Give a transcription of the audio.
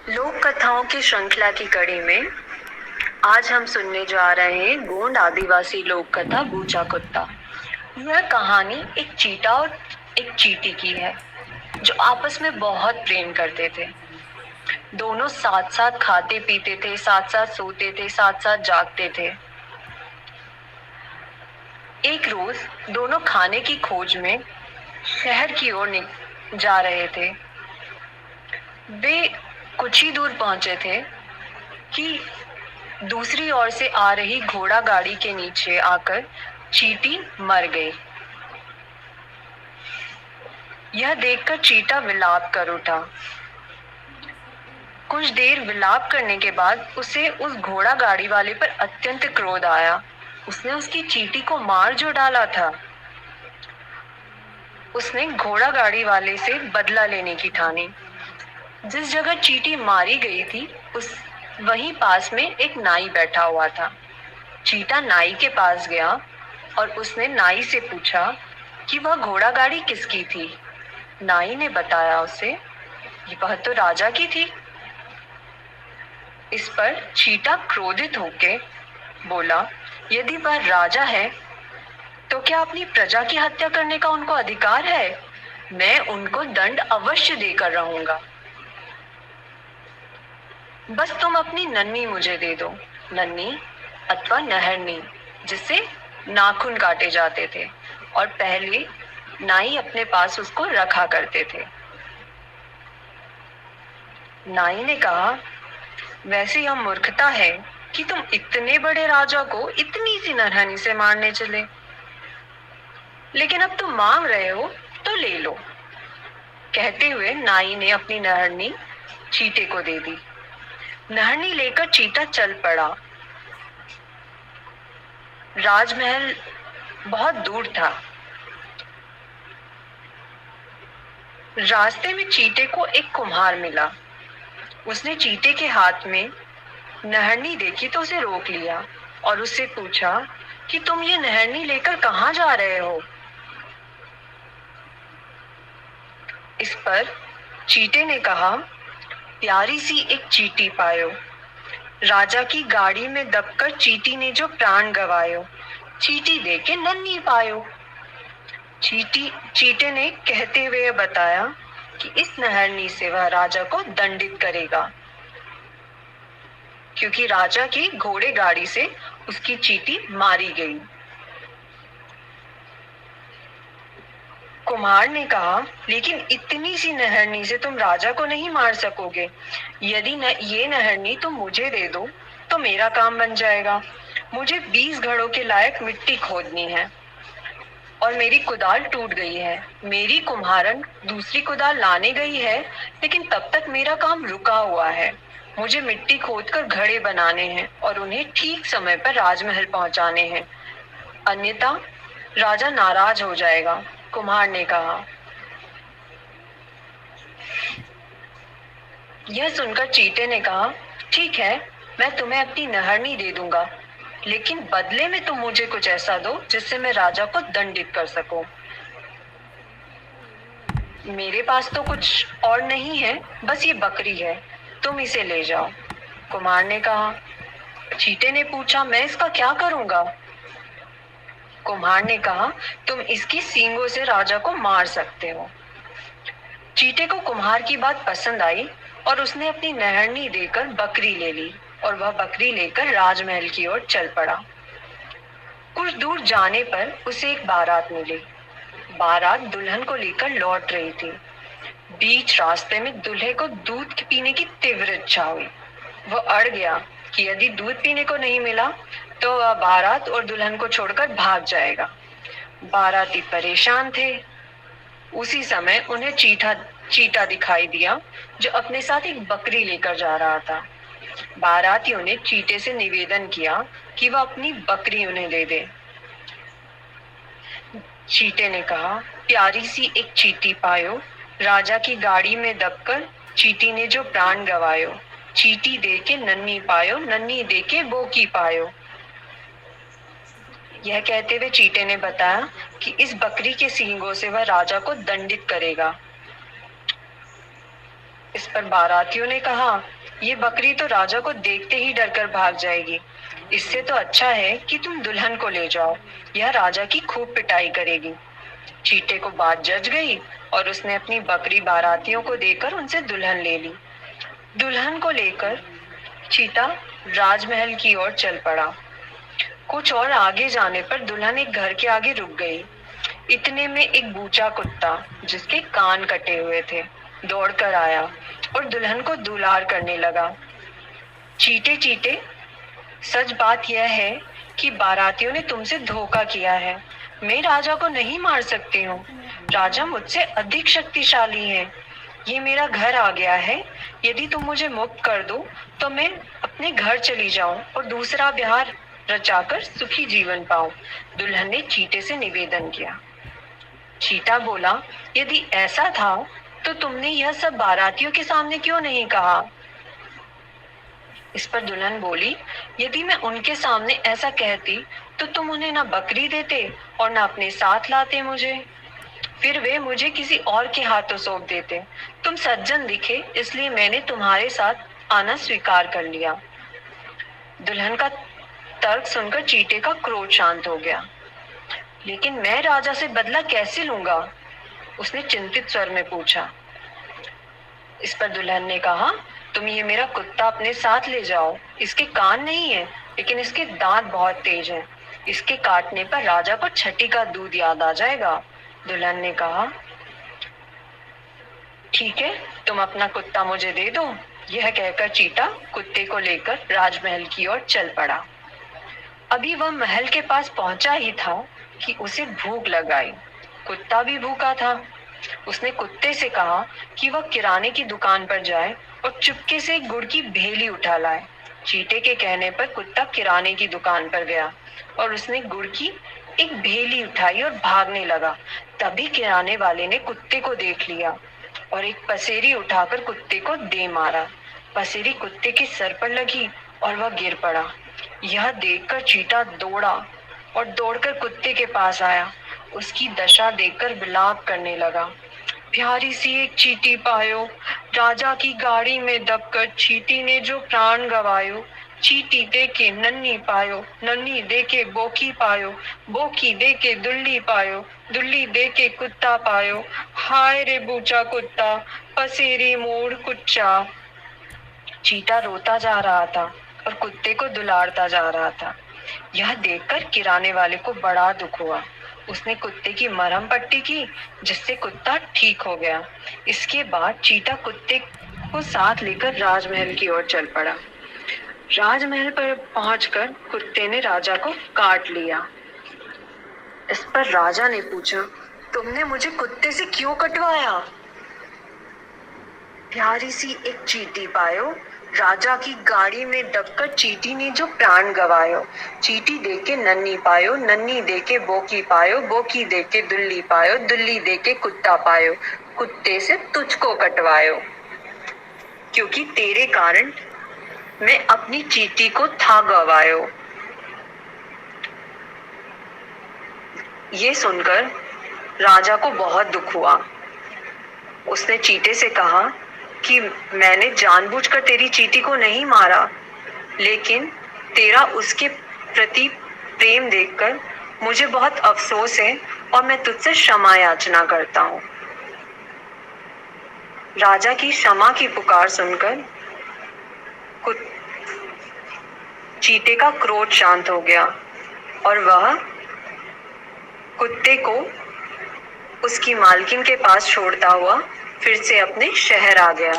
लोक कथाओं की श्रृंखला की कड़ी में आज हम सुनने जा रहे हैं गोंड आदिवासी लोक कथा बूचा कुत्ता। यह कहानी एक चीता और एक चींटी की है जो आपस में बहुत प्रेम करते थे। दोनों साथ साथ खाते पीते थे, साथ साथ सोते थे, साथ साथ जागते थे। एक रोज दोनों खाने की खोज में शहर की ओर जा रहे थे। वे कुछ ही दूर पहुंचे थे कि दूसरी ओर से आ रही घोड़ा गाड़ी के नीचे आकर चींटी मर गई। यह देखकर चीता विलाप कर उठा। कुछ देर विलाप करने के बाद उसे उस घोड़ा गाड़ी वाले पर अत्यंत क्रोध आया। उसने उसकी चींटी को मार जो डाला था। उसने घोड़ा गाड़ी वाले से बदला लेने की ठानी। जिस जगह चींटी मारी गई थी उस वहीं पास में एक नाई बैठा हुआ था। चीता नाई के पास गया और उसने नाई से पूछा कि वह घोड़ा गाड़ी किसकी थी। नाई ने बताया उसे वह तो राजा की थी। इस पर चीता क्रोधित होकर बोला, यदि वह राजा है तो क्या अपनी प्रजा की हत्या करने का उनको अधिकार है? मैं उनको दंड अवश्य देकर रहूंगा। बस तुम अपनी नन्ही मुझे दे दो। नन्ही अथवा नहरनी, जिससे नाखून काटे जाते थे और पहले नाई अपने पास उसको रखा करते थे। नाई ने कहा, वैसे यह मूर्खता है कि तुम इतने बड़े राजा को इतनी सी नन्हनी से मारने चले, लेकिन अब तुम मांग रहे हो तो ले लो। कहते हुए नाई ने अपनी नहरनी चीते को दे दी। नहरनी लेकर चीता चल पड़ा। राजमहल बहुत दूर था। रास्ते में चीते को एक कुम्हार मिला। उसने चीते के हाथ में नहरनी देखी तो उसे रोक लिया और उससे पूछा कि तुम ये नहरनी लेकर कहाँ जा रहे हो? इस पर चीते ने कहा, प्यारी सी एक चींटी पायो, राजा की गाड़ी में दबकर चींटी ने जो प्राण गवायो, चींटी दे के नन्ही पायो। चीते ने कहते हुए बताया कि इस नहरनी से वह राजा को दंडित करेगा, क्योंकि राजा की घोड़े गाड़ी से उसकी चींटी मारी गई। कुम्हार ने कहा, लेकिन इतनी सी नहरनी से तुम राजा को नहीं मार सकोगे। यदि ये नहरनी तुम मुझे दे दो तो मेरा काम बन जाएगा। मुझे 20 घड़ों के लायक मिट्टी खोदनी है और मेरी कुदाल टूट गई है। मेरी कुम्हारन दूसरी कुदाल लाने गई है, लेकिन तब तक मेरा काम रुका हुआ है। मुझे मिट्टी खोदकर घड़े बनाने हैं और उन्हें ठीक समय पर राजमहल पहुंचाने हैं, अन्यथा राजा नाराज हो जाएगा। कुम्हार ने कहा। यह सुनकर चीते ने कहा, ठीक है, मैं तुम्हें अपनी नहरनी दे दूंगा, लेकिन बदले में तुम मुझे कुछ ऐसा दो जिससे मैं राजा को दंडित कर सकूं। मेरे पास तो कुछ और नहीं है, बस ये बकरी है, तुम इसे ले जाओ। कुम्हार ने कहा। चीते ने पूछा, मैं इसका क्या करूंगा? कुम्हार ने कहा, तुम इसकी सींगों से राजा को मार सकते हो। चीते को कुम्हार की बात पसंद आई और उसने अपनी नहरनी देकर बकरी ले ली और वह बकरी लेकर राजमहल की ओर चल पड़ा। कुछ दूर जाने पर उसे एक बारात मिली। बारात दुल्हन को लेकर लौट रही थी। बीच रास्ते में दूल्हे को दूध पीने की तीव्र इच्छा हुई। वह अड़ गया कि यदि दूध पीने को नहीं मिला तो वह बारात और दुल्हन को छोड़कर भाग जाएगा। बाराती परेशान थे। उसी समय उन्हें चीता दिखाई दिया जो अपने साथ एक बकरी लेकर जा रहा था। बारातियों ने चीते से निवेदन किया कि वह अपनी बकरी उन्हें दे दे। चीते ने कहा, प्यारी सी एक चींटी पायो, राजा की गाड़ी में दबकर चींटी ने जो प्राण गवायो, चींटी दे के नन्ही पायो, नन्ही दे के बोकी पायो। यह कहते हुए चीते ने बताया कि इस बकरी के सींगों से वह राजा को दंडित करेगा। इस पर बारातियों ने कहा, ये बकरी तो राजा को देखते ही डरकर भाग जाएगी। इससे तो अच्छा है कि तुम दुल्हन को ले जाओ, यह राजा की खूब पिटाई करेगी। चीते को बात जच गई और उसने अपनी बकरी बारातियों को देकर उनसे दुल्हन ले ली। दुल्हन को लेकर चीता राजमहल की ओर चल पड़ा। कुछ और आगे जाने पर दुल्हन एक घर के आगे रुक गई। इतने में एक बूचा कुत्ता, जिसके कान कटे हुए थे, दौड़कर आया और दुल्हन को दुलार करने लगा। चीते चीते, सच बात यह है कि बारातियों ने तुमसे धोखा किया है। मैं राजा को नहीं मार सकती हूँ। राजा मुझसे अधिक शक्तिशाली है। ये मेरा घर आ गया है। यदि तुम मुझे मुक्त कर दो तो मैं अपने घर चली जाऊं और दूसरा ब्याह रचाकर सुखी जीवन पाऊं। दुल्हन ने चीते से निवेदन किया। चीता बोला, यदि ऐसा था तो तुमने यह सब बारातियों के सामने क्यों नहीं कहा? इस पर दुल्हन बोली, यदि मैं उनके सामने ऐसा कहती तो तुम उन्हें ना बकरी देते और ना अपने साथ लाते मुझे। फिर वे मुझे किसी और के हाथों सौंप देते। तुम सज्जन दिखे, इसलिए मैंने तुम्हारे साथ आना स्वीकार कर लिया। दुल्हन का तर्क सुनकर चीते का क्रोध शांत हो गया। लेकिन मैं राजा से बदला कैसे लूंगा? उसने चिंतित स्वर में पूछा। इस पर दुल्हन ने कहा, तुम ये मेरा कुत्ता अपने साथ ले जाओ। इसके कान नहीं है, लेकिन इसके दांत बहुत तेज हैं। इसके काटने पर राजा को छठी का दूध याद आ जाएगा। दुल्हन ने कहा, ठीक है, तुम अपना कुत्ता मुझे दे दो। यह कहकर चीता कुत्ते को लेकर राजमहल की ओर चल पड़ा। अभी वह महल के पास पहुंचा ही था कि उसे भूख लग आई। कुत्ता भी भूखा था। उसने कुत्ते से कहा कि वह किराने की दुकान पर जाए और चुपके से एक गुड़ की भेली उठा लाए। चीते के कहने पर कुत्ता किराने की दुकान पर गया और उसने गुड़ की एक भेली उठाई और भागने लगा। तभी किराने वाले ने कुत्ते को देख लिया और एक पसेरी उठाकर कुत्ते को दे मारा। पसेरी कुत्ते के सर पर लगी और वह गिर पड़ा। यह देखकर चीता दौड़ा और दौड़कर कुत्ते के पास आया। उसकी दशा देखकर विलाप करने लगा। प्यारी सी एक चीटी पायो, राजा की गाड़ी में दबकर चीटी ने जो प्राण गवायो। चीटी दे के नन्ही पायो, नन्ही दे के बोकी पायो, बोकी दे के दुल्ली पायो, दुल्ली दे के कुत्ता पायो। हाय रे बूचा कुत्ता, पसेरी मोड़ कुच्चा। चीता रोता जा रहा था और कुत्ते को दुलारता जा रहा था। यह देखकर किराने वाले को बड़ा दुख हुआ। उसने कुत्ते की मरहम पट्टी की, जिससे कुत्ता ठीक हो गया। इसके बाद चीता कुत्ते को साथ लेकर राजमहल की ओर चल पड़ा। राजमहल पर पहुंचकर कुत्ते ने राजा को काट लिया। इस पर राजा ने पूछा, तुमने मुझे कुत्ते से क्यों कटवाया? प्यारी सी एक चीटी पायो, राजा की गाड़ी में दबकर चीटी ने जो प्राण गवायो। चीटी दे के नन्ही पायो, नन्ही दे के बोकी पायो, बोकी दे के दुल्ली पायो, दुल्ली दे के कुत्ता पायो। कुत्ते से तुझको कटवायो, क्योंकि तेरे कारण मैं अपनी चीटी को था गवायो। ये सुनकर राजा को बहुत दुख हुआ। उसने चीते से कहा कि मैंने जानबूझकर तेरी चीटी को नहीं मारा, लेकिन तेरा उसके प्रति प्रेम देखकर मुझे बहुत अफसोस है और मैं तुझसे क्षमा याचना करता हूँ। राजा की क्षमा की पुकार सुनकर चीते का क्रोध शांत हो गया और वह कुत्ते को उसकी मालकिन के पास छोड़ता हुआ फिर से अपने शहर आ गया।